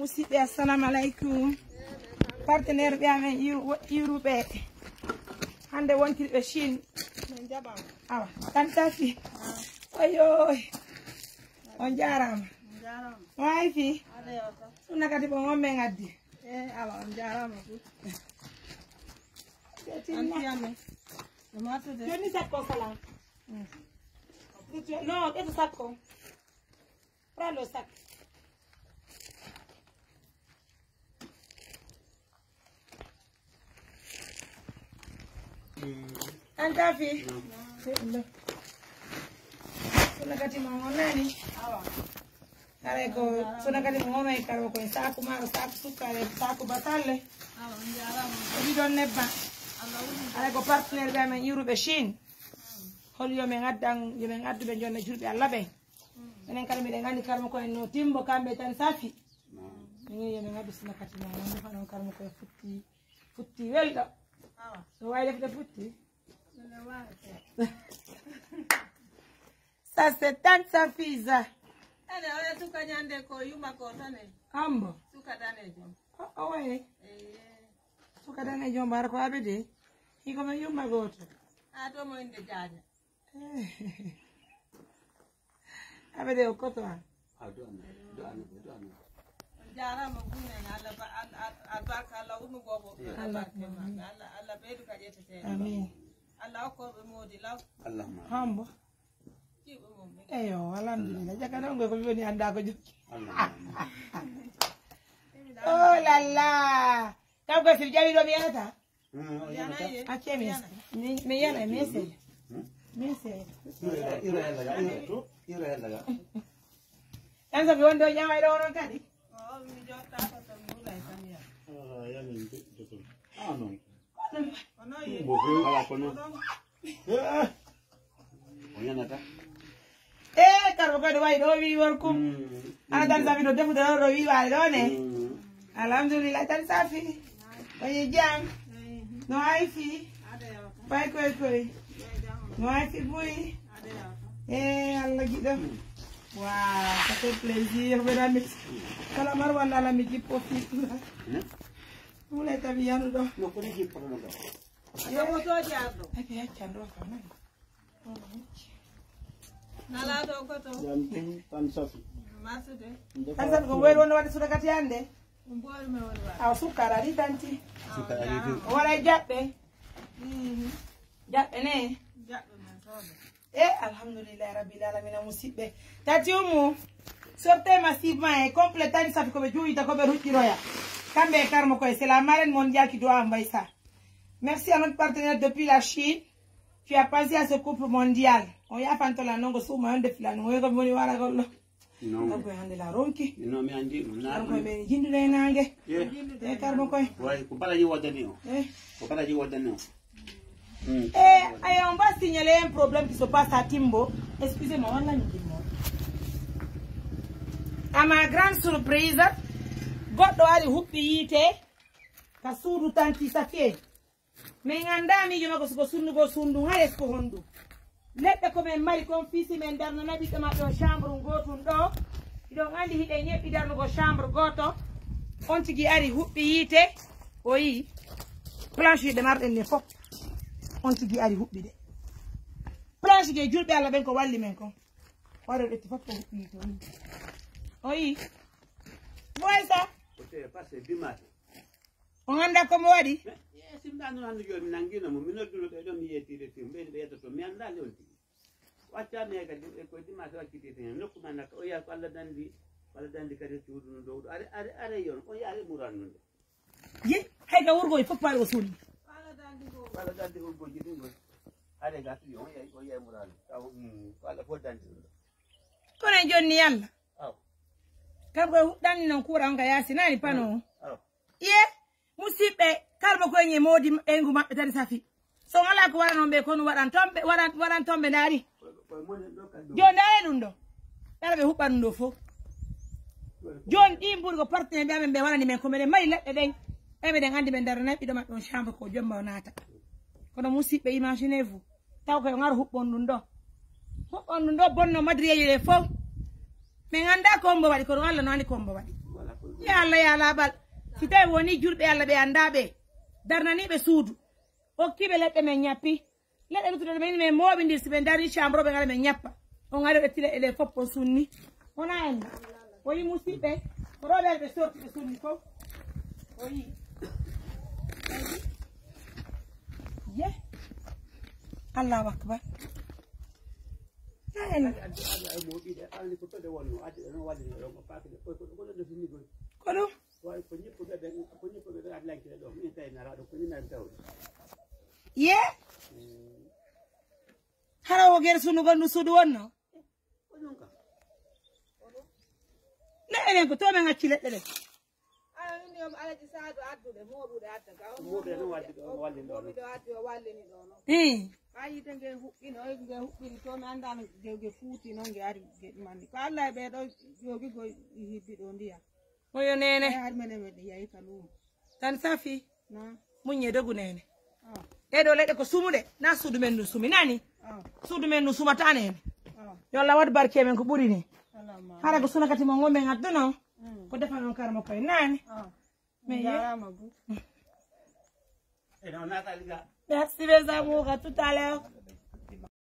musidɓe assalamu aleykum partenaire ɓe amen yuruɓe hande wontirɓe Chine min jaɓama awa tantafi oyoy on jarama wayi fi ɗumna kadi ɓo on men addi awa on jarama joni sakko salam non ɓeto sakko prends le sac. Antafi. Sunakati mangoni. Kare ko sunakati mangoni karo ko saku maro saku sukare saku batale. Di don nebba. Kare ko partner be men Europe Chine. Hol yo men addu be jonna julbe Allah be. Menen kala mi de ngandi karmo ko no timbo kambe tan safi. Ni yo men addu sunakati mangoni fano karmo ko futti welda. So why def de futti? Ça c'est tant sa fille. Ale oya tuka nyande ko yuma ko tane. Ambo. Tuka dane jom. Oh ouais. Tuka dane jom bar ko abede. Iko me yuma goto. Ato mo inde jaje. Abede o koto an. Jara mo kunne ala ba albaka Allah umu gobo. Allah be duka jete te. Amin. Allah ko be modi law. Allahumma. Hambo. Eyo, alhamdulillah. Jangan nunggu kau ni anda aku juga. Oh la la. Kau kau sih jadi dua biasa tak? Aceh mes. Meyana mesel. Mesel. Ira laga. Yang sampai orang yang ada orang kadi. Oh, mi jota atau mulai samia. Ya ni betul. No. Ono ye. Bobo ala kono. Onya nata. Karo ko do way do wi workum. Ana tan safi do defu do wi way do ne. Alhamdulillah tan safi. Oye jam. No ay fi. Bay koy. No ay fi buy. Allah gido. Wow, ça fait plaisir mesdames. Kala mar wala la mi jippo fi. Mule tabi yanu do. No ko ni jippo no do. Yo mo to jardo. Ake chandro fa na. Nala do ko to. Jam tan safi. Masude. Kansan ko wel wona wadi suda kati ande. Mbol me wona. Aw sukara di tanti. Sukara di. Wala jabbe. Jabbe ne. Jabbe men sobe. Alhamdulillah rabbil alamin musibbe. Tati umu sortez massivement et complétez ça comme juita comme rutiroya. Kambe karmo ko c'est la marraine mondiale qui doit envoyer ça. Merci à notre partenaire depuis la Chine. Tu as passé à ce couple mondial. On y a fanto la nongo suma ande filano we ko moni wala gollo. No. Ko hande la ronki. No mi andi na. Ko be jindu le nange. Karmo ko. Wai ko pala ji wadani o. Ko pala ji wadani o. On va signaler un problème qui se passe à Timbo. Excusez-moi, on l'a mis. À ma grande surprise, Goddo ari hubbi yite ka suudu tanti safiye. Men andami joma ko sundugo sundu hares ko hondu. Leɗɗe ko men mari kon fisi men darna nabi to mabbe chambre gotum do. Ido andi hide nyebbi darnugo chambre goto. On tigi ari hubbi yite o yi planche de marden ne fop. On tigi ari hubbi de. Planche ge julbe Allah ben ko walli men kon. Waro de fop ko hubbi to. Oyi. Moy sa. Pote passe dimanche. On anda ko mo wadi? Simdano ando yo nangino mo minodulo be do mi yetire timbe be yeto to mi anda lolti. Wacca me ga ko dimanche wacci tete nokku man nak o ya ko Allah dandi kadi tuudu do are yon o ya muran non. Ye hay ga wurgo fop pare o suli. Wala dandi urgo jidingo. Are ga tu yo o ya muran. Taw wala fo dandi. Kono jonni yalla. Aw. Dan non kura nga yasi nani pano. Ye musibe karbo ko nye modi engu mabbe tan safi. So ngala ko wara non be kono waran tombe nari. Jon dare dum do. Dara be hubban do fo. Jon di mburgo partenaire be warani men ko mede mai ledde den. Be den andi men dara nabi do mabbe on chambre ko jomba onata. Kono musibe imaginez-vous. Taw ko ngar hubbon dum do. Hubbon dum do bonno madriye le fo. Men anda kombo wadi ko wala no andi kombo wadi. ya Allah bal si tawi woni julɓe Allah ɓe andaɓe darnaniɓe suudu hokkiɓe leɗɗe men ñappi leɗɗe luttuɗe men men moɓidir si ɓe dari chambre ɓe ngara ɓe ñappa on ari ɓe tila ele fof on sunni wona en o yi musidɓe ko ɗo ɓe sorti ɓe sunni fof o yi ye Allahu akbar ye hara o gere sunu gandu sudu wonno ne enen ko to men acci leɗɗe ɗe alaji saadu addude moɓude adda ga moɓude no waddi ɗo wallini ɗo no ayi te nge huɓɓino nge huɓɓiri to mi andano gewge fuuti noon nge ari geɗi manni ko Allah e ɓeɗo jogi go hibbi ɗo ndiyam oyo nene har menen meɗe yayi ka lumo tan safi na muñe dogu nene ɗeɗo leɗɗe ko sumuɗe na suudu men ndu sumi nani suudu men ndu sumata nene yo Allah wad barke men ko ɓuri ni hara ko suna kati mo gomɓe adduno ko defa non karma koye nani mais jarama bu Et on a merci mes amours, à tout à l'heure.